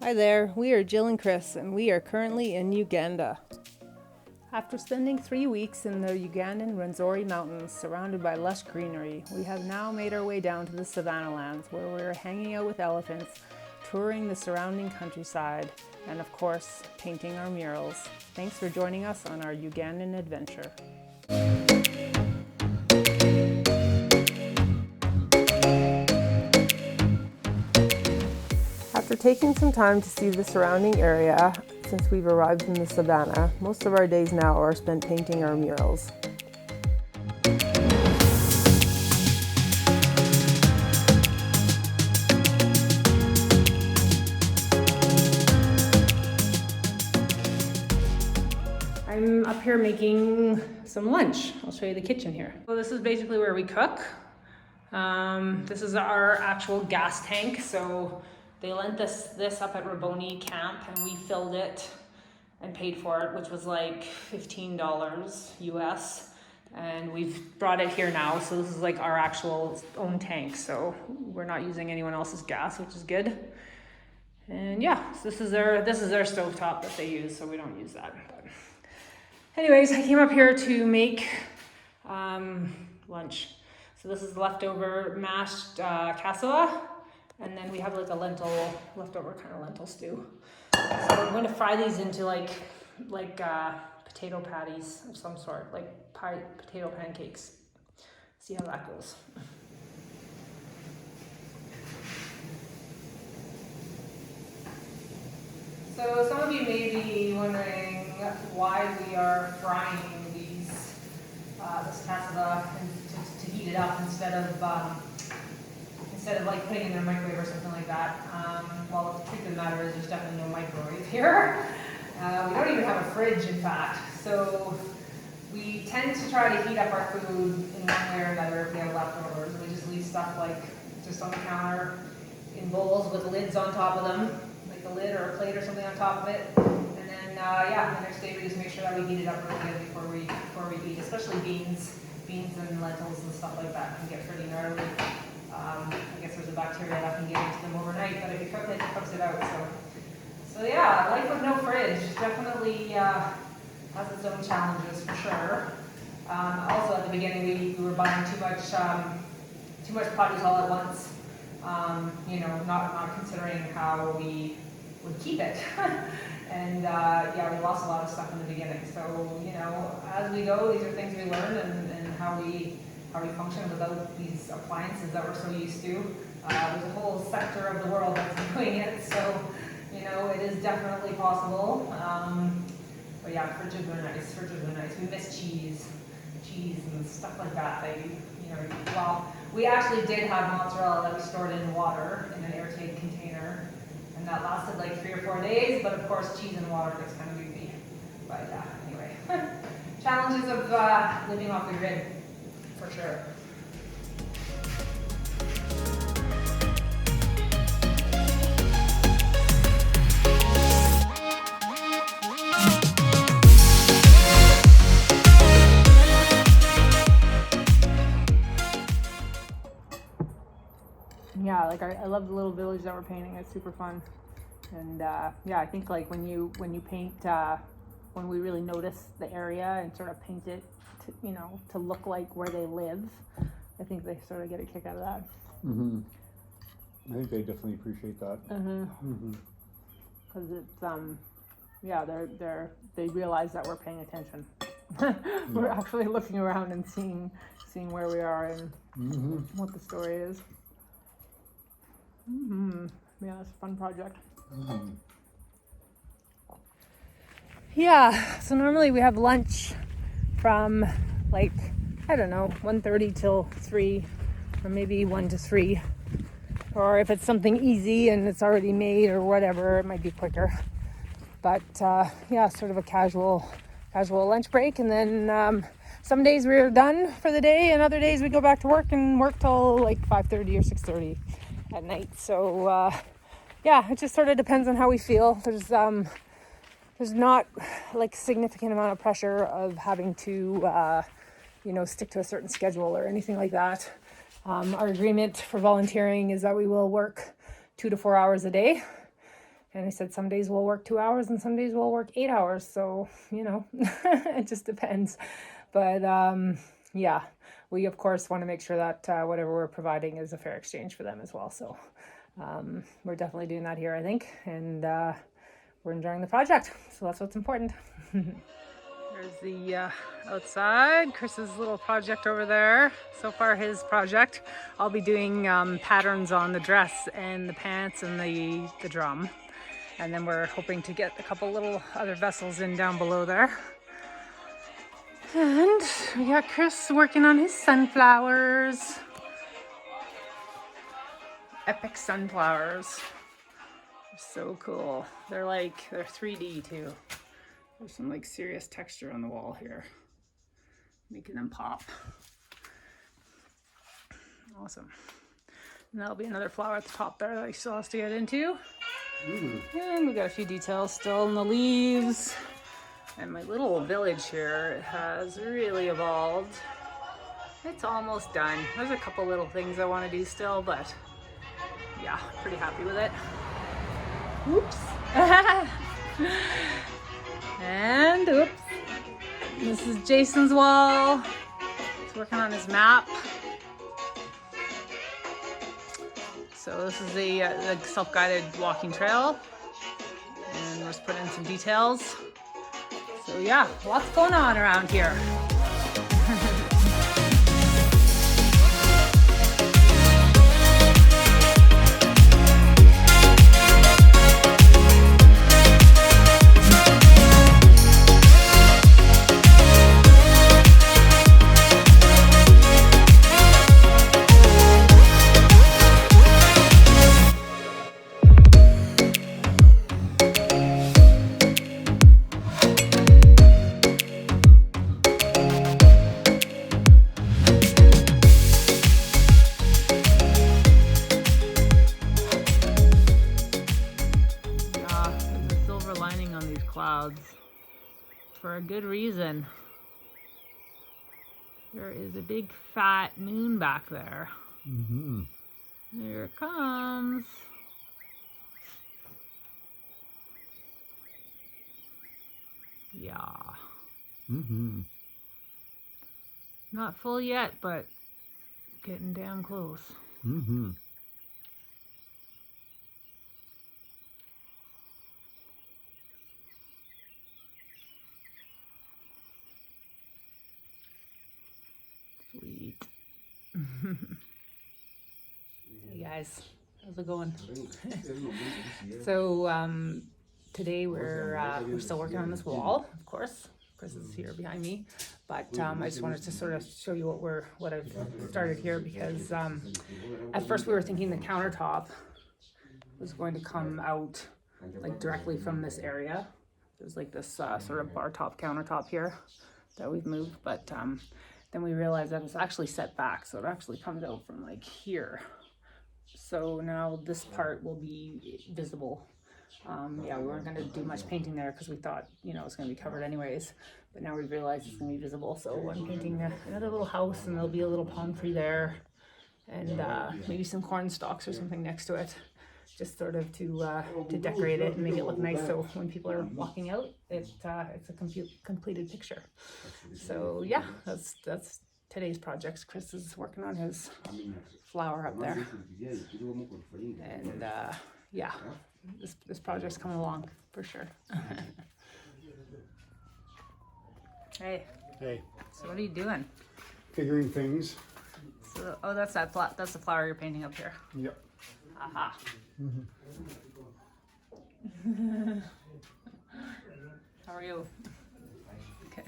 Hi there, we are Jill and Chris, and we are currently in Uganda. After spending 3 weeks in the Ugandan Rwenzori Mountains, surrounded by lush greenery, we have now made our way down to the Savannah lands, where we're hanging out with elephants, touring the surrounding countryside, and of course, painting our murals. Thanks for joining us on our Ugandan adventure. After taking some time to see the surrounding area, since we've arrived in the savannah, most of our days now are spent painting our murals. I'm up here making some lunch. I'll show you the kitchen here. So this is basically where we cook. This is our actual gas tank. So they lent this up at Raboni camp, and we filled it and paid for it, which was like $15 US. And we've brought it here now. So this is like our actual own tank. So we're not using anyone else's gas, which is good. And yeah, so this is their stovetop that they use. So we don't use that. But anyways, I came up here to make lunch. So this is leftover mashed casserole. And then we have like a leftover kind of lentil stew. So I'm going to fry these into like potato patties of some sort, like potato pancakes. See how that goes. So some of you may be wondering why we are frying this casserole to heat it up instead of like putting it in a microwave or something like that. Well, the truth of the matter is there's definitely no microwave here. We don't even have a fridge, in fact. So we tend to try to heat up our food in one way or another if we have leftovers. We just leave stuff like just on the counter in bowls with lids on top of them, like a lid or a plate or something on top of it. And then, the next day we just make sure that we heat it up really good before we eat, especially beans and lentils and stuff like that can get pretty gnarly. I guess there's a bacteria that can get into them overnight, but if you cook it, it cooks it out. So yeah, life with no fridge definitely has its own challenges for sure. Also at the beginning, we were buying too much produce all at once. Not considering how we would keep it. And we lost a lot of stuff in the beginning. So as we go, these are things we learn and how we function without these appliances that we're so used to. There's a whole sector of the world that's doing it, so it is definitely possible. But yeah, fridges are nice. We miss cheese and stuff like that. We actually did have mozzarella that we stored in water in an airtight container, and that lasted like 3 or 4 days. But of course, cheese and water gets kind of goofy. But anyway, challenges of living off the grid. For sure. Yeah, I love the little village that we're painting. It's super fun. And I think like when you paint, when we really notice the area and sort of paint it to look like where they live, I think they sort of get a kick out of that. Mm-hmm. I think they definitely appreciate that. Because it's they realize that we're paying attention. We're actually looking around and seeing where we are and what the story is. Yeah, it's a fun project. Yeah, so normally we have lunch from 1:30 till 3, or maybe 1 to 3. Or if it's something easy and it's already made or whatever, it might be quicker. But sort of a casual lunch break. And then some days we're done for the day, and other days we go back to work and work till like 5:30 or 6:30 at night. So it just sort of depends on how we feel. There's not like significant amount of pressure of having to stick to a certain schedule or anything like that. Our agreement for volunteering is that we will work 2 to 4 hours a day. And I said some days we'll work 2 hours and some days we'll work 8 hours. So, it just depends. But yeah, we of course want to make sure that whatever we're providing is a fair exchange for them as well. So we're definitely doing that here, I think. And we're enjoying the project. So that's what's important. There's the outside, Chris's little project over there. So far his project. I'll be doing patterns on the dress and the pants and the drum. And then we're hoping to get a couple little other vessels in down below there. And we got Chris working on his sunflowers. Epic sunflowers. They're so cool. They're 3D too. There's some serious texture on the wall here, making them pop. Awesome. And that'll be another flower at the top there that he still has to get into. And we got a few details still in the leaves. And my little village here has really evolved. It's almost done. There's a couple little things I want to do still, but yeah, pretty happy with it. Whoops. And oops, this is Jason's wall. He's working on his map. So this is the self-guided walking trail, and we're just putting in some details. So yeah, lots going on around here. Clouds for a good reason. There is a big fat moon back there. There it comes. Yeah. Not full yet, but getting damn close. Sweet. Hey guys, how's it going? So today we're still working on this wall, of course. Chris is here behind me, but I just wanted to sort of show you what I've started here, because at first we were thinking the countertop was going to come out directly from this area. There's this sort of bar top countertop here that we've moved, but then we realized that it's actually set back, so it actually comes out from here. So now this part will be visible. Yeah, we weren't going to do much painting there because we thought, it's going to be covered anyways. But now we realize it's going to be visible. So I'm painting another little house, and there'll be a little palm tree there, and maybe some corn stalks or something next to it, just sort of to decorate it and make it look nice. So when people are walking out, it's a completed picture. So yeah, that's today's project. Chris is working on his flower up there, and yeah, this project's coming along for sure. Hey. So what are you doing? Figuring things. So that's the flower you're painting up here. Yep. Aha. How are you? Good.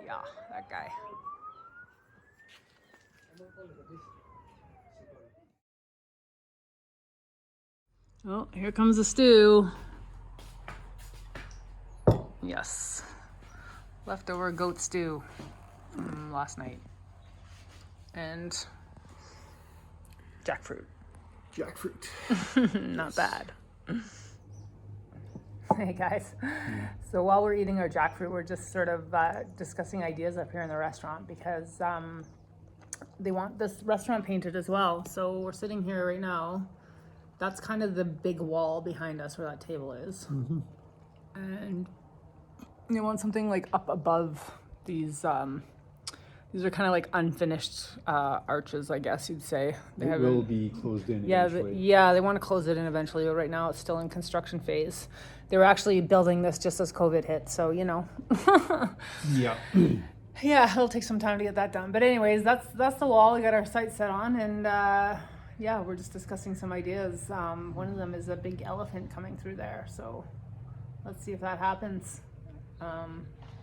Yeah, that guy. Oh, here comes the stew. Yes. Leftover goat stew from last night. And jackfruit. Not bad. Hey guys. So while we're eating our jackfruit, we're just sort of discussing ideas up here in the restaurant, because they want this restaurant painted as well. So we're sitting here right now. That's kind of the big wall behind us where that table is. And they want something like up above these. These are kind of like unfinished arches, I guess you'd say. It will be closed in Yeah, eventually. yeah, they want to close it in eventually, but right now it's still in construction phase. They were actually building this just as COVID hit, so you know. Yeah. Yeah, it'll take some time to get that done. But anyways, that's the wall we got our sights set on, and yeah, we're just discussing some ideas. One of them is a big elephant coming through there, so let's see if that happens.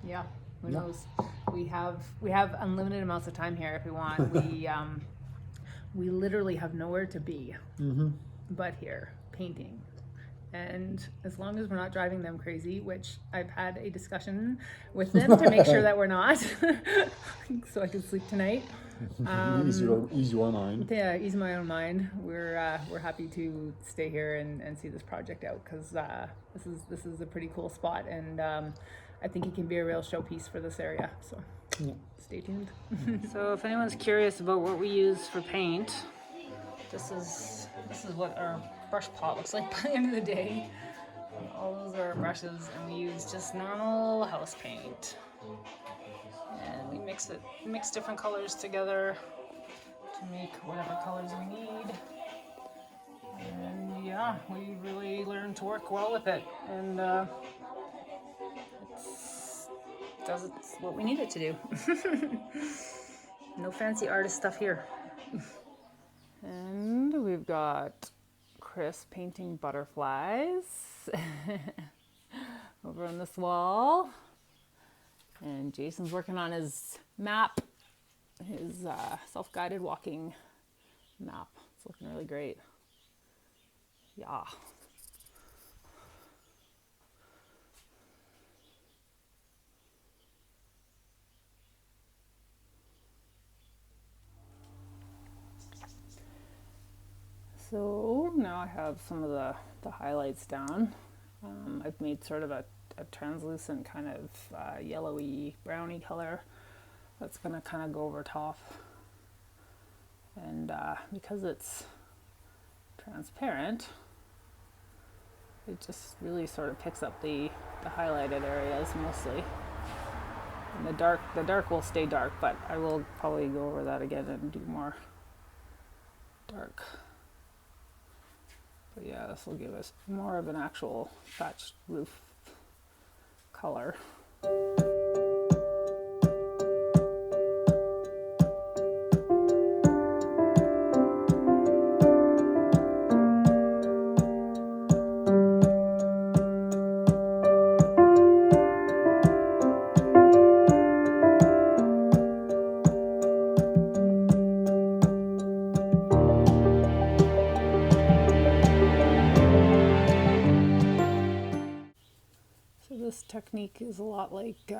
Yeah, who knows? We have unlimited amounts of time here if we want. We literally have nowhere to be but here painting. And as long as we're not driving them crazy, which I've had a discussion with them to make sure that we're not, so I can sleep tonight. Ease your mind. Yeah, ease my own mind. We're happy to stay here and see this project out because this is a pretty cool spot, and I think it can be a real showpiece for this area. So stay tuned. So if anyone's curious about what we use for paint, this is what our brush pot looks like by the end of the day. All those are our brushes, and we use just normal house paint. And we mix different colors together to make whatever colors we need. And yeah, we really learned to work well with it, and it's what we need it to do. No fancy artist stuff here. And we've got Chris painting butterflies over on this wall. And Jason's working on his map, his self-guided walking map. It's looking really great. Yeah. So now I have some of the highlights down. I've made sort of a translucent kind of yellowy browny color that's going to kind of go over top. And because it's transparent, it just really sort of picks up the highlighted areas mostly. And the dark will stay dark, but I will probably go over that again and do more dark. But yeah, this will give us more of an actual thatched roof color. This technique is a lot like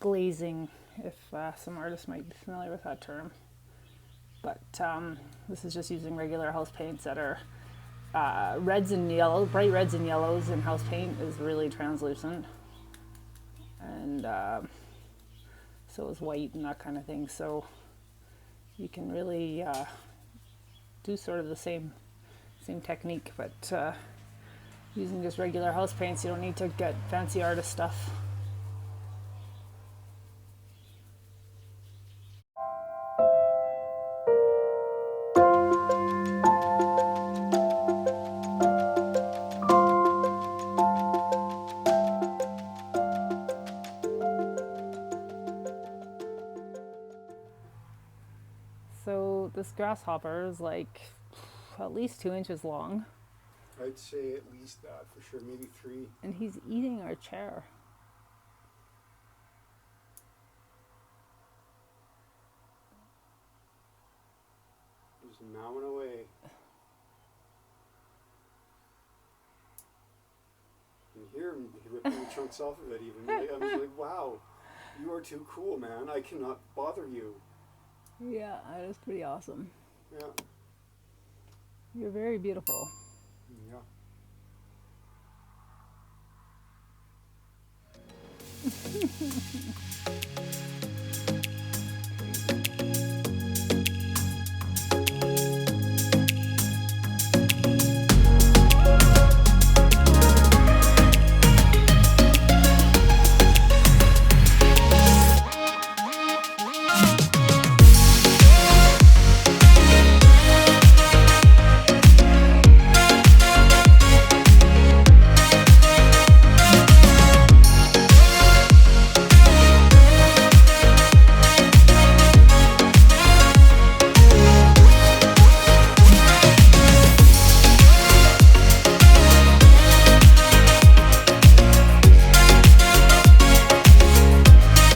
glazing, if some artists might be familiar with that term. But this is just using regular house paints that are reds and yellow, bright reds and yellows, and house paint is really translucent. And so is white and that kind of thing. So you can really do sort of the same technique, but using just regular house paints, you don't need to get fancy artist stuff. So this grasshopper is like at least 2 inches long. I'd say at least that, for sure, maybe 3. And he's eating our chair. Just gnawing away. And hear him ripping the chunks off of it even. I was like, wow, you are too cool, man. I cannot bother you. Yeah, that is pretty awesome. Yeah. You're very beautiful. Yeah.